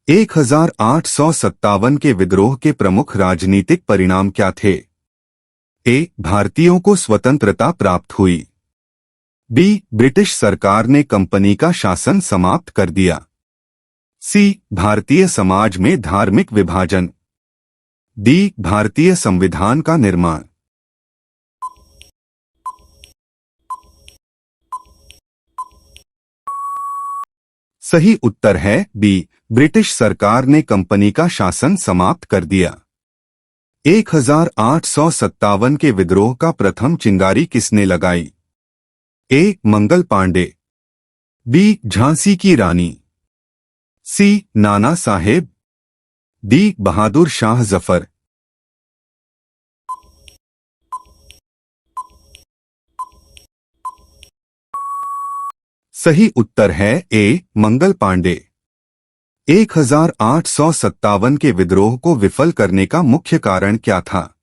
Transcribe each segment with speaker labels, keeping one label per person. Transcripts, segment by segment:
Speaker 1: 1857 के विद्रोह के प्रमुख राजनीतिक परिणाम क्या थे? ए. भारतीयों को स्वतंत्रता प्राप्त हुई। बी. ब्रिटिश सरकार ने कंपनी का शासन समाप्त कर दिया। सी. भारतीय समाज में धार्मिक विभाजन। डी. भारतीय संविधान का निर्माण। सही उत्तर है बी. ब्रिटिश सरकार ने कंपनी का शासन समाप्त कर दिया। 1857 के विद्रोह का प्रथम चिंगारी किसने लगाई? ए. मंगल पांडे। बी. झांसी की रानी। सी. नाना साहेब। डी. बहादुर शाह जफर। सही उत्तर है ए. मंगल पांडे। 1857 के विद्रोह को विफल करने का मुख्य कारण क्या था?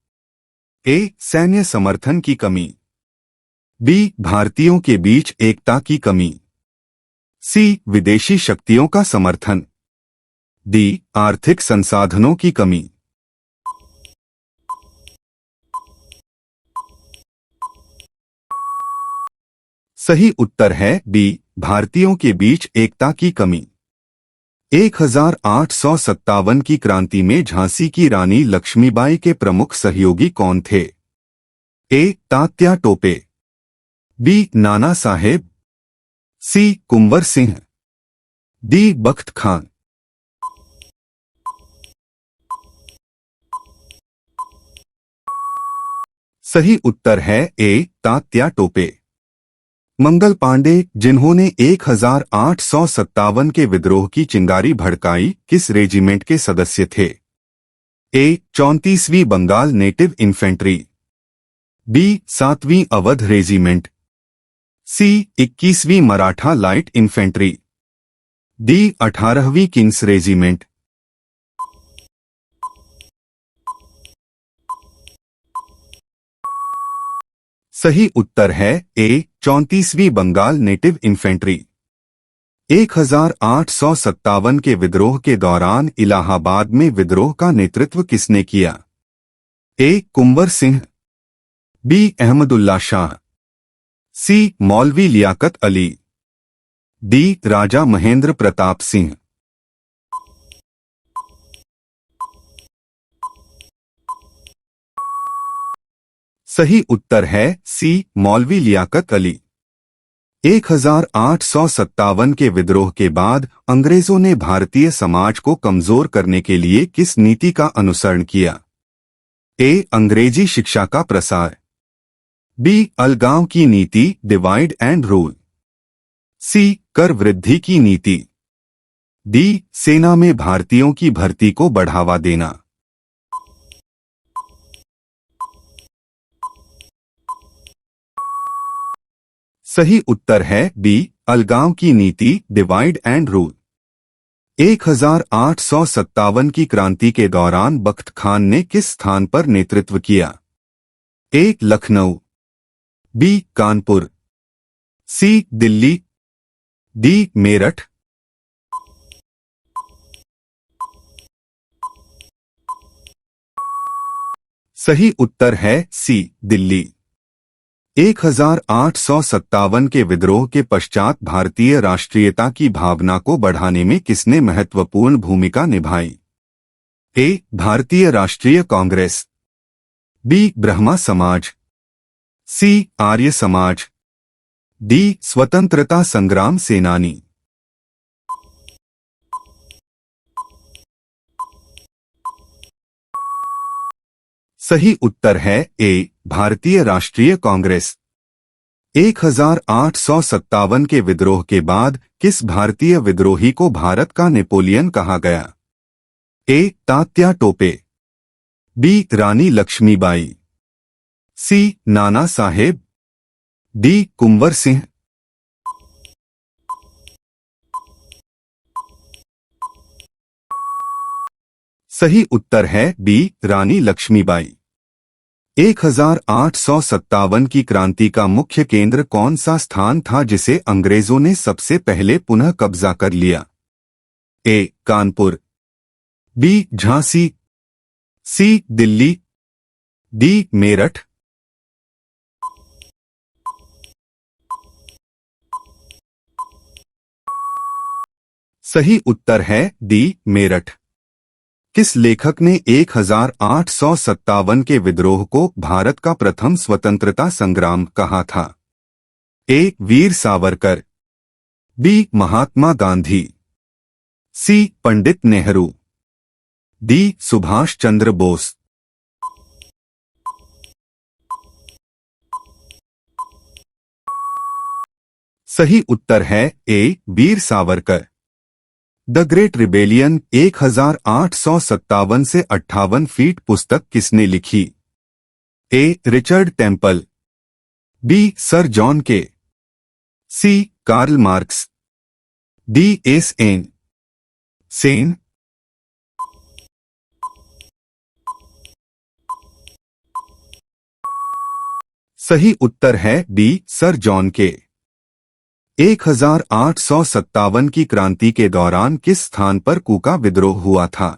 Speaker 1: ए. सैन्य समर्थन की कमी। बी. भारतीयों के बीच एकता की कमी। सी. विदेशी शक्तियों का समर्थन। डी. आर्थिक संसाधनों की कमी। सही उत्तर है बी. भारतीयों के बीच एकता की कमी। 1857 की क्रांति में झांसी की रानी लक्ष्मीबाई के प्रमुख सहयोगी कौन थे? ए. तात्या टोपे। बी. नाना साहेब। सी. कुंवर सिंह। डी. बख्त खान। सही उत्तर है ए. तात्या टोपे। मंगल पांडे, जिन्होंने 1857 के विद्रोह की चिंगारी भड़काई, किस रेजिमेंट के सदस्य थे? ए. 34वीं बंगाल नेटिव इन्फेंट्री। बी. 7वीं अवध रेजिमेंट। सी. 21वीं मराठा लाइट इन्फेंट्री। डी. 18वीं किंग्स रेजिमेंट। सही उत्तर है ए. 34वीं बंगाल नेटिव इन्फेंट्री। 1857 के विद्रोह के दौरान इलाहाबाद में विद्रोह का नेतृत्व किसने किया? ए. कुंवर सिंह। बी. अहमदुल्ला शाह। सी. मौलवी लियाकत अली। डी. राजा महेंद्र प्रताप सिंह। सही उत्तर है सी. मौलवी लियाकत अली। 1857 के विद्रोह के बाद अंग्रेजों ने भारतीय समाज को कमजोर करने के लिए किस नीति का अनुसरण किया? ए. अंग्रेजी शिक्षा का प्रसार। बी. अलगाव की नीति, डिवाइड एंड रूल। सी. कर वृद्धि की नीति। डी. सेना में भारतीयों की भर्ती को बढ़ावा देना। सही उत्तर है बी. अलगाव की नीति, डिवाइड एंड रूल। 1857 की क्रांति के दौरान बख्त खान ने किस स्थान पर नेतृत्व किया? ए. लखनऊ। बी. कानपुर। सी. दिल्ली। डी. मेरठ। सही उत्तर है सी. दिल्ली। 1857 के विद्रोह के पश्चात भारतीय राष्ट्रीयता की भावना को बढ़ाने में किसने महत्वपूर्ण भूमिका निभाई? ए. भारतीय राष्ट्रीय कांग्रेस। बी. ब्रह्मा समाज। सी. आर्य समाज। डी. स्वतंत्रता संग्राम सेनानी। सही उत्तर है ए. भारतीय राष्ट्रीय कांग्रेस। 1857 के विद्रोह के बाद किस भारतीय विद्रोही को भारत का नेपोलियन कहा गया? ए. तात्या टोपे। बी. रानी लक्ष्मीबाई। सी. नाना साहेब। डी. कुंवर सिंह। सही उत्तर है बी. रानी लक्ष्मीबाई। 1857 की क्रांति का मुख्य केंद्र कौन सा स्थान था जिसे अंग्रेजों ने सबसे पहले पुनः कब्जा कर लिया? ए. कानपुर। बी झांसी, सी दिल्ली, डी मेरठ। सही उत्तर है डी मेरठ। किस लेखक ने 1857 के विद्रोह को भारत का प्रथम स्वतंत्रता संग्राम कहा था? A Veer Savarkar, B Mahatma Gandhi, C Pandit Nehru, D Subhash Chandra Bose. सही उत्तर है A Veer Savarkar. The great rebellion 1857 से 58 फीट पुस्तक किसने लिखी? A Richard Temple, B sir John Kaye, C Karl Marx, D S N Sen. सही उत्तर है डी सर जॉन के। 1857 की क्रांति के दौरान किस स्थान पर कूका विद्रोह हुआ था?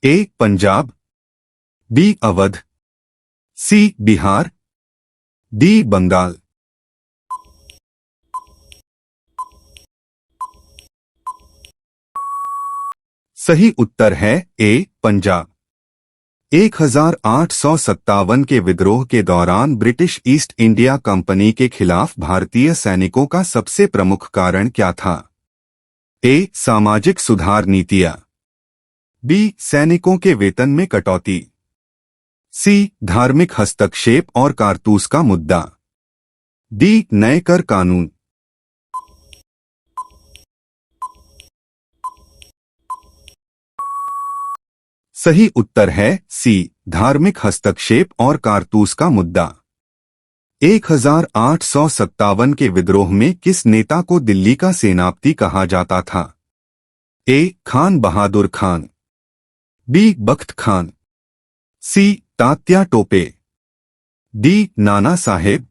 Speaker 1: ए पंजाब, बी अवध, सी बिहार, डी बंगाल। सही उत्तर है ए पंजाब। 1857 के विद्रोह के दौरान ब्रिटिश ईस्ट इंडिया कंपनी के खिलाफ भारतीय सैनिकों का सबसे प्रमुख कारण क्या था? ए सामाजिक सुधार नीतियां, बी सैनिकों के वेतन में कटौती, सी धार्मिक हस्तक्षेप और कारतूस का मुद्दा, डी नए कर कानून। सही उत्तर है सी धार्मिक हस्तक्षेप और कारतूस का मुद्दा। 1857 के विद्रोह में किस नेता को दिल्ली का सेनापति कहा जाता था? ए खान बहादुर खान, बी बख्त खान, सी तात्या टोपे, डी नाना साहेब।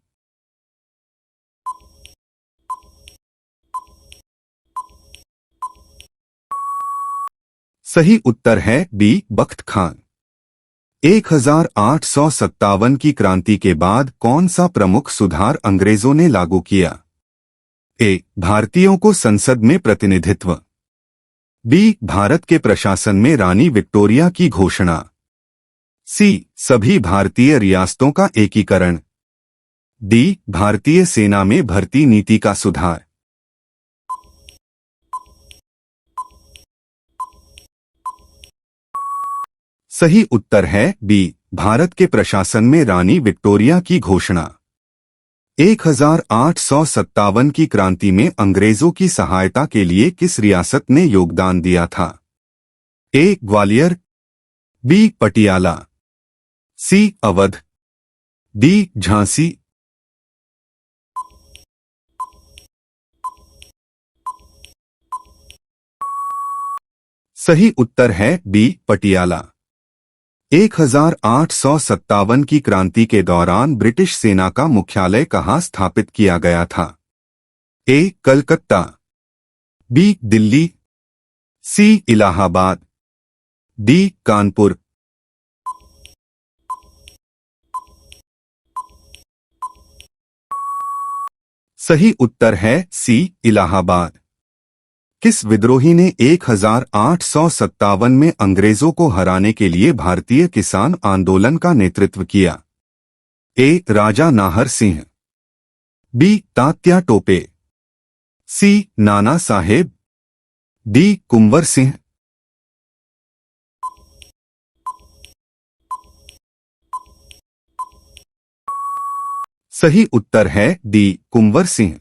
Speaker 1: सही उत्तर है बी बख्त खान। 1857 की क्रांति के बाद कौन सा प्रमुख सुधार अंग्रेजों ने लागू किया? ए भारतीयों को संसद में प्रतिनिधित्व, बी भारत के प्रशासन में रानी विक्टोरिया की घोषणा, सी सभी भारतीय रियासतों का एकीकरण, डी भारतीय सेना में भर्ती नीति का सुधार। सही उत्तर है बी भारत के प्रशासन में रानी विक्टोरिया की घोषणा। 1857 की क्रांति में अंग्रेजों की सहायता के लिए किस रियासत ने योगदान दिया था? ए ग्वालियर, बी पटियाला, सी अवध, डी झांसी। सही उत्तर है बी पटियाला। 1857 की क्रांति के दौरान ब्रिटिश सेना का मुख्यालय कहाँ स्थापित किया गया था? ए कलकत्ता, बी दिल्ली, सी इलाहाबाद, डी कानपुर। सही उत्तर है सी इलाहाबाद। किस विद्रोही ने 1857 में अंग्रेजों को हराने के लिए भारतीय किसान आंदोलन का नेतृत्व किया? ए राजा नाहर सिंह, बी तात्या टोपे, सी नाना साहेब, डी कुंवर सिंह। सही उत्तर है डी कुंवर सिंह।